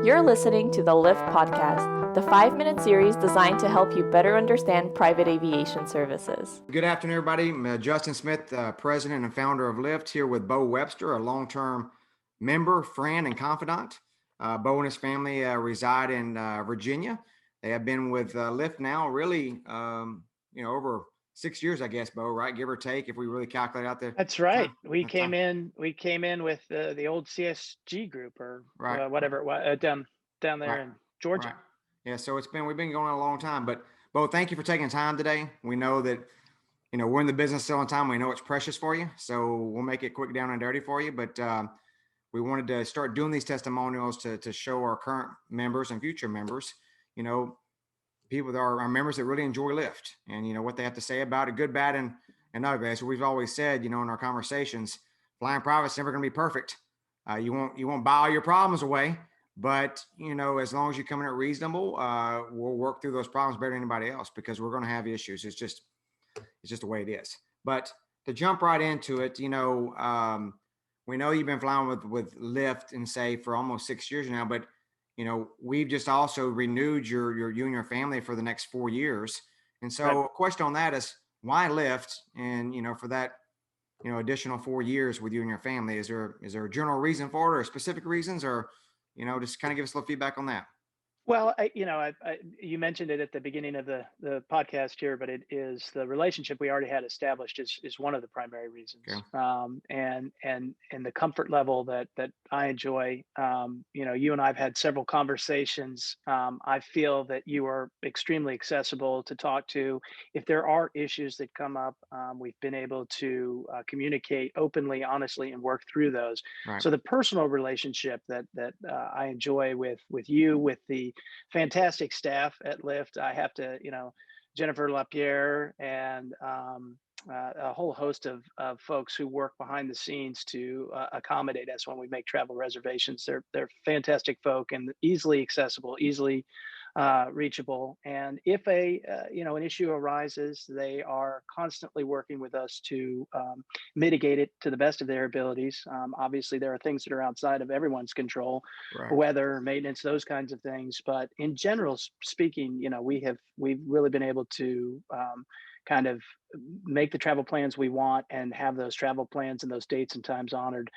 You're listening to the LIVT podcast, the 5-minute series designed to help you better understand private aviation services. Good afternoon, everybody. I'm Justin Smith, president and founder of LIVT, here with Bo Webster, a long-term member, friend, and confidant. Bo and his family reside in Virginia. They have been with LIVT now really, over 6 years, I guess, Bo, right? Give or take, if we really calculate out the That's right. time. We the came time. in. We came in with the old CSG group, or Right. whatever it was, down there Right. in Georgia. Right. Yeah. So we've been going on a long time. But Bo, thank you for taking time today. We know that we're in the business selling time. We know it's precious for you, so we'll make it quick, down and dirty for you. But we wanted to start doing these testimonials to show our current members and future members, people that are our members that really enjoy LIVT, and what they have to say about it, good, bad, and ugly. So we've always said, in our conversations, flying private's never going to be perfect. You won't buy all your problems away, but as long as you come in at reasonable, we'll work through those problems better than anybody else, because we're going to have issues. It's just the way it is. But to jump right into it, we know you've been flying with LIVT and say for almost 6 years now, but we've just also renewed you and your family for the next 4 years. And so Right. a question on that is, why LIVT? And for that additional 4 years with you and your family, is there a general reason for it, or specific reasons, or just kind of give us a little feedback on that? Well, you mentioned it at the beginning of the podcast here, but it is the relationship we already had established is one of the primary reasons. Okay. And the comfort level that I enjoy. You and I've had several conversations. I feel that you are extremely accessible to talk to. If there are issues that come up, we've been able to communicate openly, honestly, and work through those. Right. So the personal relationship that I enjoy with you, with the fantastic staff at LIVT. I have to, Jennifer LaPierre and a whole host of folks who work behind the scenes to accommodate us when we make travel reservations. They're fantastic folk and easily accessible, easily reachable. And if an issue arises, they are constantly working with us to mitigate it to the best of their abilities. Obviously, there are things that are outside of everyone's control, Right. weather, maintenance, those kinds of things. But in general speaking, we've really been able to kind of make the travel plans we want and have those travel plans and those dates and times honored,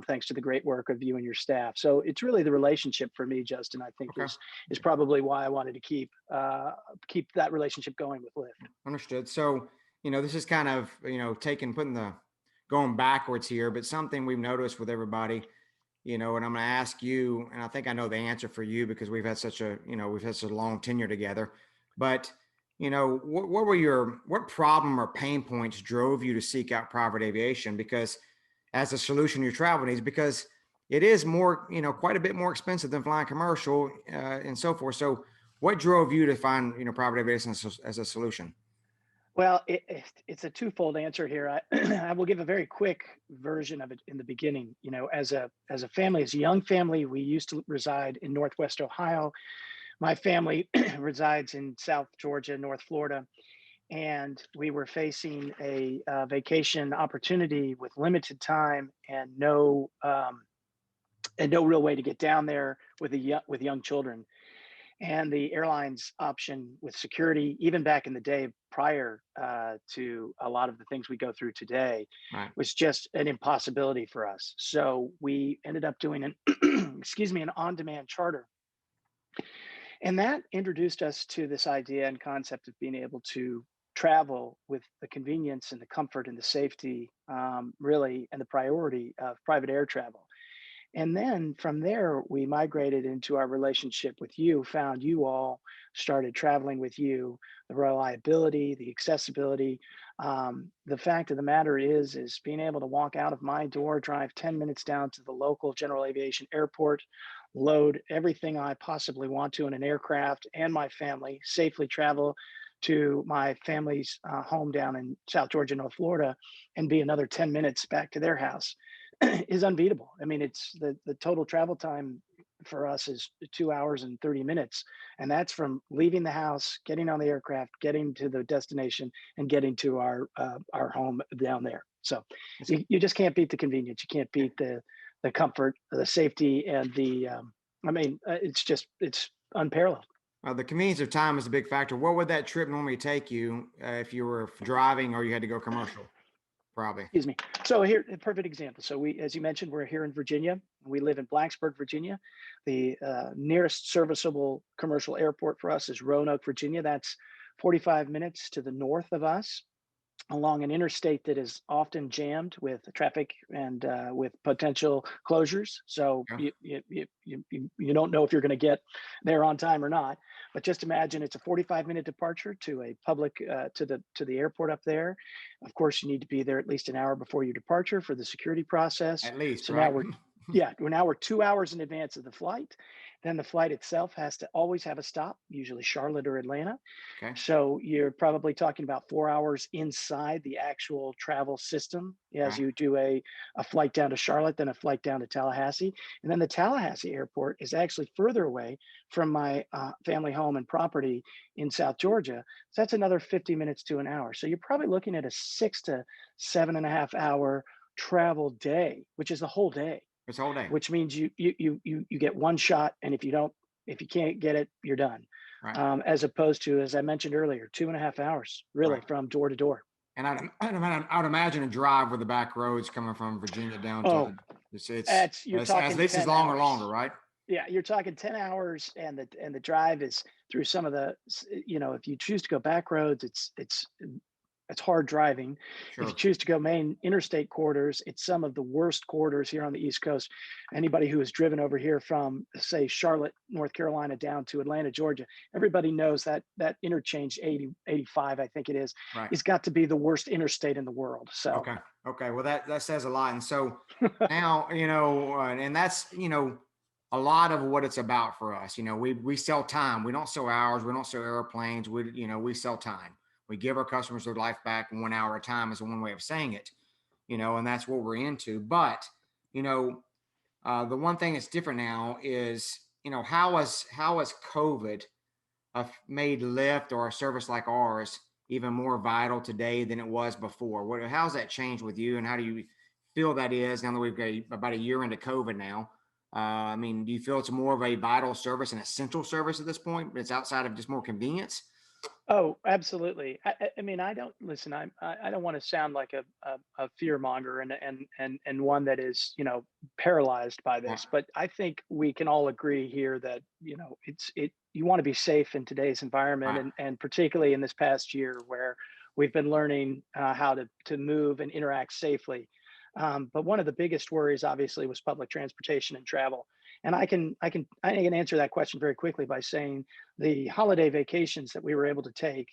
thanks to the great work of you and your staff. So it's really the relationship for me, Justin, I think Okay. is probably why I wanted to keep that relationship going with LIVT. Understood. So, this is kind of, going backwards here, but something we've noticed with everybody, and I'm going to ask you, and I think I know the answer for you because we've had such a long tenure together, but, what problem or pain points drove you to seek out private aviation? Because as a solution to your travel needs, because it is more, quite a bit more expensive than flying commercial, and so forth. So what drove you to find, private aviation as a solution? Well, it's a twofold answer here. I will give a very quick version of it in the beginning. As a family, as a young family, we used to reside in Northwest Ohio. My family resides in South Georgia, North Florida, and we were facing a vacation opportunity with limited time and no real way to get down there with young children. And the airline's option with security, even back in the day prior to a lot of the things we go through today, Right. was just an impossibility for us. So we ended up doing an an on-demand charter. And that introduced us to this idea and concept of being able to travel with the convenience and the comfort and the safety, really, and the priority of private air travel. And then from there, we migrated into our relationship with you, found you all, started traveling with you, the reliability, the accessibility. The fact of the matter is being able to walk out of my door, drive 10 minutes down to the local general aviation airport, load everything I possibly want to in an aircraft, and my family safely travel to my family's home down in South Georgia, North Florida, and be another 10 minutes back to their house is unbeatable. I mean, it's the total travel time for us is 2 hours and 30 minutes. And that's from leaving the house, getting on the aircraft, getting to the destination, and getting to our home down there. So you just can't beat the convenience. You can't beat the comfort, the safety, and the I mean, it's unparalleled. The convenience of time is a big factor. What would that trip normally take you if you were driving or you had to go commercial? Probably. Excuse me. So here, a perfect example. So we, as you mentioned, we're here in Virginia. We live in Blacksburg, Virginia. The nearest serviceable commercial airport for us is Roanoke, Virginia. That's 45 minutes to the north of us, along an interstate that is often jammed with traffic and with potential closures. So Yeah. you don't know if you're going to get there on time or not. But just imagine it's a 45-minute departure to a public to the airport up there. Of course, you need to be there at least an hour before your departure for the security process. At least, So right? now we're 2 hours in advance of the flight. Then the flight itself has to always have a stop, usually Charlotte or Atlanta. Okay. So you're probably talking about 4 hours inside the actual travel system as Right. you do a flight down to Charlotte, then a flight down to Tallahassee. And then the Tallahassee airport is actually further away from my family home and property in South Georgia. So that's another 50 minutes to an hour. So you're probably looking at a 6 to 7.5 hour travel day, which is the whole day, This whole day. which means you get one shot, and if you can't get it, you're done. Right. As opposed to, as I mentioned earlier, 2.5 hours really Right. from door to door. And I'd imagine a drive with the back roads coming from Virginia down Oh, to it's you're as talking this is 10 longer, hours. right? Yeah, you're talking 10 hours, and the drive is through some of the, if you choose to go back roads, it's hard driving. If you Sure. choose to go main interstate corridors, it's some of the worst corridors here on the East Coast. Anybody who has driven over here from, say, Charlotte, North Carolina, down to Atlanta, Georgia, everybody knows that interchange 85, I think it is Right. got to be the worst interstate in the world. So Okay. Okay. Well, that says a lot. And so now, and that's, a lot of what it's about for us. We sell time. We don't sell hours. We don't sell airplanes. We sell time. We give our customers their life back 1 hour at a time is one way of saying it, and that's what we're into. But, the one thing that's different now is, how has COVID made Lyft or a service like ours even more vital today than it was before? How's that changed with you, and how do you feel that is now that we've got about a year into COVID now? Do you feel it's more of a vital service, an essential service at this point, but it's outside of just more convenience? Oh, absolutely. I mean, I don't listen. I don't want to sound like a fear monger and one that is paralyzed by Yeah. this. But I think we can all agree here that you want to be safe in today's environment, Right. and particularly in this past year where we've been learning how to move and interact safely. But one of the biggest worries, obviously, was public transportation and travel. And I can answer that question very quickly by saying the holiday vacations that we were able to take,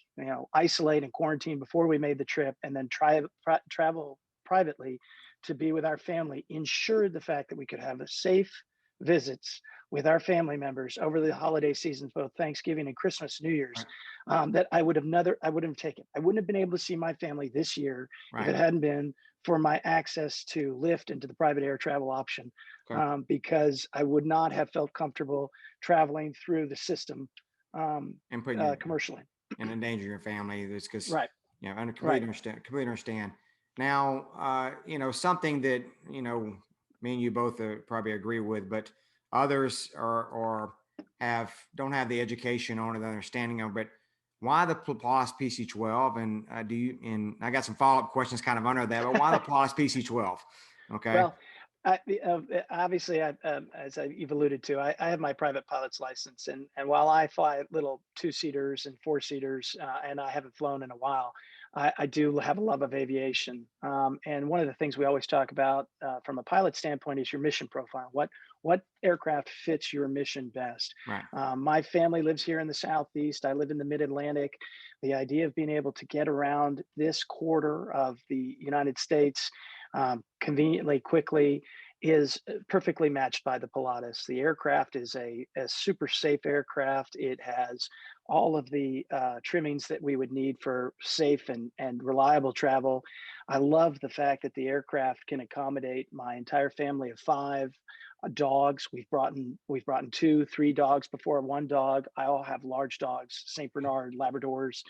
isolate and quarantine before we made the trip, and then travel privately to be with our family, ensured the fact that we could have a safe visits with our family members over the holiday seasons, both Thanksgiving and Christmas, New Year's, Right. that I wouldn't have taken. I wouldn't have been able to see my family this year if it Right. hadn't been for my access to Lyft and to the private air travel option, Okay. because I would not have felt comfortable traveling through the system And putting you commercially. and endanger your family. That's because, Right, I right. completely understand. Now, something that, me and you both probably agree with, but others are don't have the education on it, the understanding of, but why the Pilatus PC-12? And and I got some follow-up questions kind of under that, but why the Pilatus PC-12? Okay. Well, obviously, as you've alluded to, I have my private pilot's license, and while I fly little two-seaters and four-seaters, and I haven't flown in a while, I do have a love of aviation. And one of the things we always talk about from a pilot standpoint is your mission profile. What aircraft fits your mission best? Right. My family lives here in the Southeast. I live in the Mid-Atlantic. The idea of being able to get around this quarter of the United States conveniently, quickly, is perfectly matched by the Pilatus. The aircraft is a super safe aircraft. It has all of the trimmings that we would need for safe and reliable travel. I love the fact that the aircraft can accommodate my entire family of five dogs. We've brought in two, three dogs before, one dog. I all have large dogs, Saint Bernard, Labradors.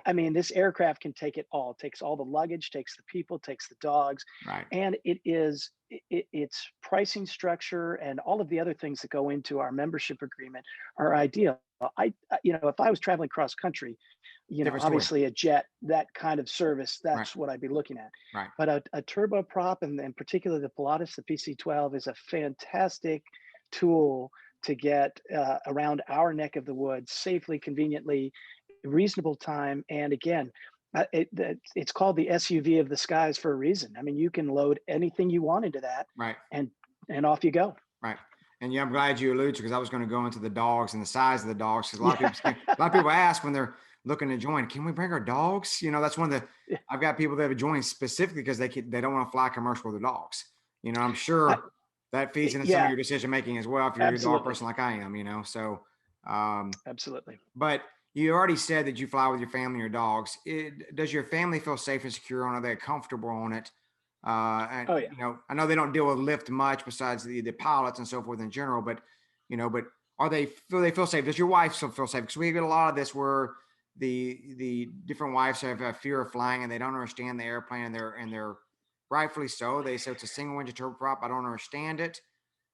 I mean, this aircraft can take it all. It takes all the luggage, takes the people, takes the dogs, Right. and it is its pricing structure and all of the other things that go into our membership agreement are ideal. If I was traveling cross country, Different story. obviously a jet, that kind of service, Right. that's what I'd be looking at. Right. But a turboprop, and particularly the Pilatus, the PC-12, is a fantastic tool to get around our neck of the woods safely, conveniently, reasonable time. And again, it's called the SUV of the skies for a reason. I mean, you can load anything you want into that, Right. and off you go. Right. And yeah, I'm glad you alluded to, because I was going to go into the dogs and the size of the dogs. Because a lot of people ask when they're looking to join, can we bring our dogs? That's one of the, I've got people that have joined specifically because they don't want to fly commercial with their dogs. I'm sure that feeds into some of Yeah, your decision making as well, if you're a dog absolutely. person like I am. So Absolutely. but you already said that you fly with your family and your dogs. Does your family feel safe and secure on it? Are they comfortable on it? And Oh yeah. I know they don't deal with lift much besides the pilots and so forth in general, but are they feel safe? Does your wife still feel safe? Because we get a lot of this where the different wives have a fear of flying and they don't understand the airplane, and they're rightfully so. They say it's a single engine turboprop. I don't understand it,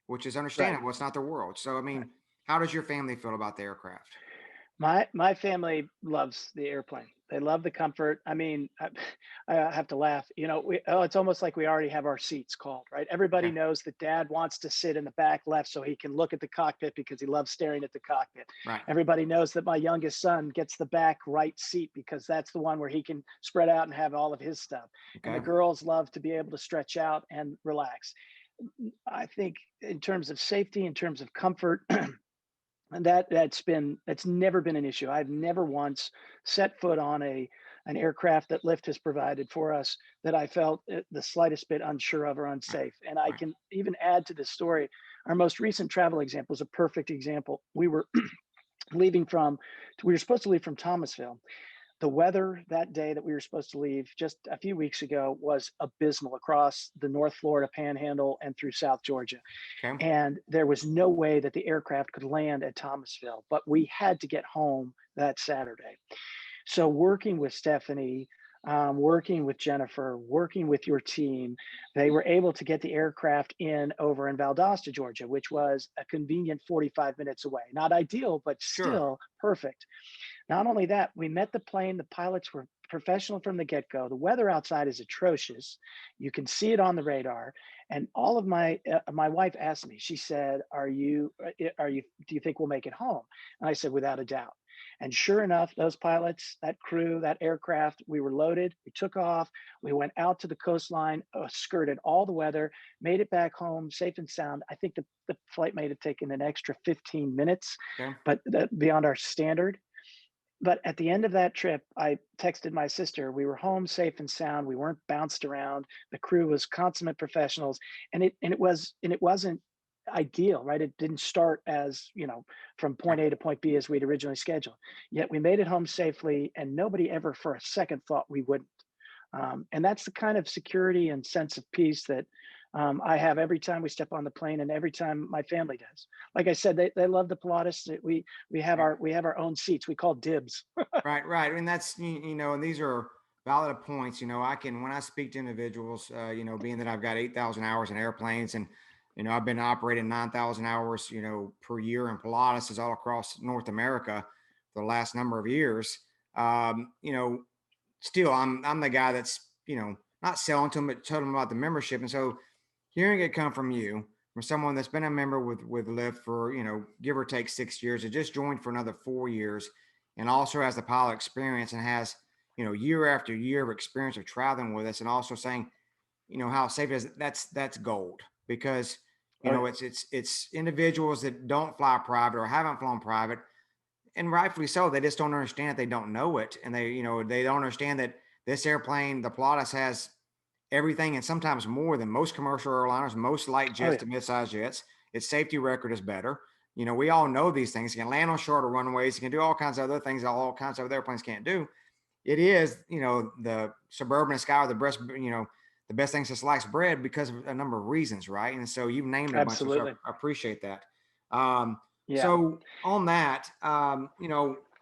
which is understandable. Right. It's not their world. So I mean, Right. how does your family feel about the aircraft? My family loves the airplane. They love the comfort. I mean, I have to laugh. It's almost like we already have our seats called, right? Everybody Okay. knows that dad wants to sit in the back left so he can look at the cockpit because he loves staring at the cockpit. Right. Everybody knows that my youngest son gets the back right seat because that's the one where he can spread out and have all of his stuff. And the Okay. girls love to be able to stretch out and relax. I think in terms of safety, in terms of comfort, and that's never been an issue. I've never once set foot on an aircraft that Lyft has provided for us that I felt the slightest bit unsure of or Right. unsafe. And I Right. can even add to this story. Our most recent travel example is a perfect example. We were we were supposed to leave from Thomasville. The weather that day that we were supposed to leave just a few weeks ago was abysmal across the North Florida Panhandle and through South Georgia. Okay. And there was no way that the aircraft could land at Thomasville, but we had to get home that Saturday. So working with Stephanie, working with Jennifer, working with your team, they were able to get the aircraft over in Valdosta, Georgia, which was a convenient 45 minutes away. Not ideal, but Sure. still perfect. Not only that, we met the plane. The pilots were professional from the get-go. The weather outside is atrocious. You can see it on the radar. And all of my wife asked me, she said, do you think we'll make it home? And I said, without a doubt. And sure enough, those pilots, that crew, that aircraft, we were loaded, we took off, we went out to the coastline, skirted all the weather, made it back home safe and sound. I think the flight may have taken an extra 15 minutes, Okay. but beyond our standard. But at the end of that trip, I texted my sister. We were home safe and sound. We weren't bounced around. The crew was consummate professionals, and it wasn't ideal, right? It didn't start as from Right. point A to point B as we'd originally scheduled. Yet we made it home safely, and nobody ever for a second thought we wouldn't. And that's the kind of security and sense of peace that I have every time we step on the plane, and every time my family does. Like I said, they love the Pilatus. We have our own seats. We call dibs. Right. Right. And that's, and these are valid points. When I speak to individuals, being that I've got 8,000 hours in airplanes, and, I've been operating 9,000 hours, per year in Pilatus all across North America for the last number of years. Still I'm the guy that's, not selling to them, but telling them about the membership. And so hearing it come from you, from someone that's been a member with Lyft for, give or take 6 years, and just joined for another 4 years, and also has the pilot experience and has, year after year of experience of traveling with us, and also saying, how safe it is, that's gold. Because, Oh, yeah. it's individuals that don't fly private or haven't flown private, and rightfully so. They just don't understand it. They don't know it. And they don't understand that this airplane, the Pilatus, has everything, and sometimes more than most commercial airliners, most light Oh, jets yeah. to mid-sized jets. Its safety record is better. We all know these things. You can land on shorter runways. You can do all kinds of other things that all kinds of other airplanes can't do. It is, the suburban sky, or the best things to slice bread, because of a number of reasons, right? And so you've named a bunch of stuff. Absolutely. I appreciate that. Um, Yeah. so on that,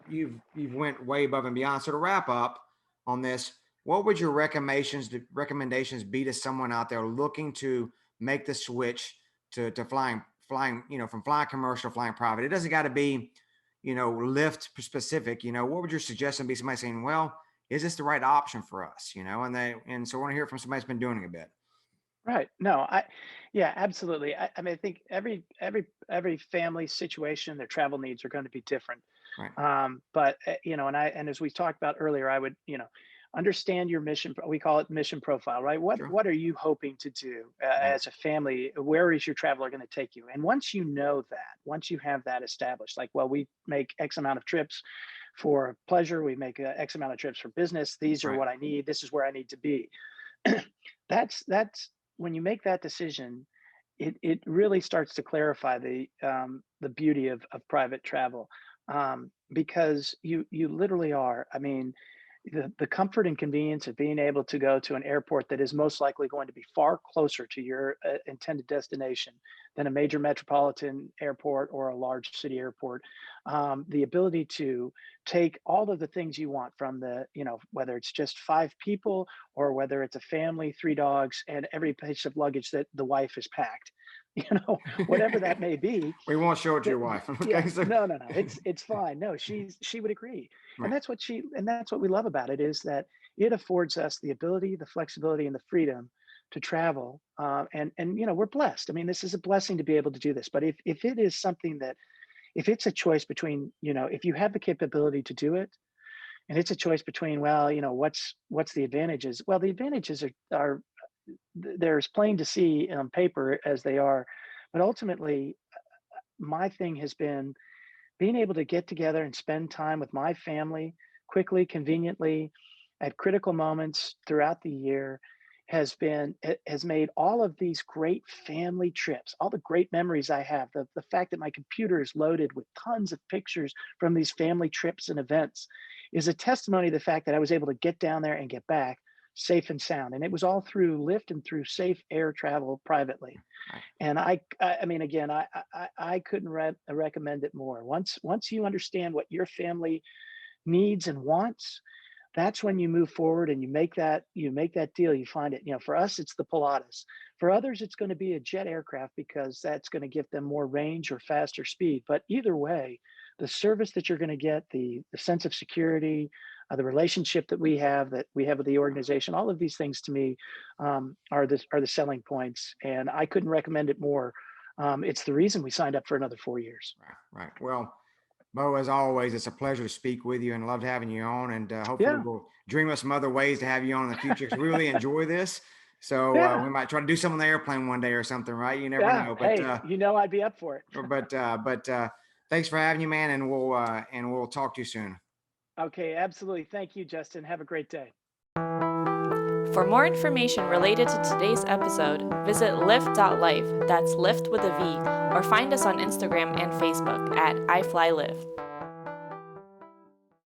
you've went way above and beyond. So to wrap up on this, what would your recommendations be to someone out there looking to make the switch to flying, from flying commercial, flying private? It doesn't got to be, lift specific. What would your suggestion be? Somebody saying, well, is this the right option for us? And so I want to hear from somebody who's been doing it a bit. Right. No, yeah, absolutely. I mean, I think every family situation, their travel needs are going to be different. Right. But and as we talked about earlier, I would, understand your mission. We call it mission profile, right? Sure. What are you hoping to do Right. as a family? Where is your traveler going to take you? And once you know that, once you have that established, like, well, we make X amount of trips for pleasure, we make X amount of trips for business. These are Right. what I need. This is where I need to be. That's when you make that decision, it really starts to clarify the beauty of private travel, because you literally are. I mean, the comfort and convenience of being able to go to an airport that is most likely going to be far closer to your intended destination than a major metropolitan airport or a large city airport. The ability to take all of the things you want from whether it's just 5 people or whether it's a family, 3 dogs, and every piece of luggage that the wife has packed, whatever that may be. We won't show it to that, your wife. yeah, Okay. So, no, it's fine. No, she would agree. And right. that's what we love about it, is that it affords us the ability, the flexibility, and the freedom to travel. And we're blessed. I mean, this is a blessing to be able to do this. But if it is something that, if it's a choice between, if you have the capability to do it, and it's a choice between, well, what's the advantages? Well, the advantages are they're as plain to see on paper as they are, but ultimately, my thing has been being able to get together and spend time with my family quickly, conveniently, at critical moments throughout the year has made all of these great family trips, all the great memories I have, the fact that my computer is loaded with tons of pictures from these family trips and events, is a testimony to the fact that I was able to get down there and get back safe and sound. And it was all through Lyft and through safe air travel privately. Right. And I mean, again, I couldn't recommend it more. Once you understand what your family needs and wants, that's when you move forward and you make that deal. You find it. For us, it's the Pilatus. For others, it's going to be a jet aircraft, because that's going to give them more range or faster speed. But either way, the service that you're going to get, the sense of security, the relationship that we have with the organization, all of these things to me are the selling points, and I couldn't recommend it more. It's the reason we signed up for another 4 years. Right. Well, Bo, as always, it's a pleasure to speak with you and loved having you on. And hopefully Yeah. we'll dream of some other ways to have you on in the future, because we really enjoy this. So Yeah. we might try to do something on the airplane one day or something, right? You never Yeah. know. But Hey, I'd be up for it. but thanks for having you, man. And we'll talk to you soon. Okay, absolutely. Thank you, Justin. Have a great day. For more information related to today's episode, visit lift.life, that's lift with a V, or find us on Instagram and Facebook at iFlyLift.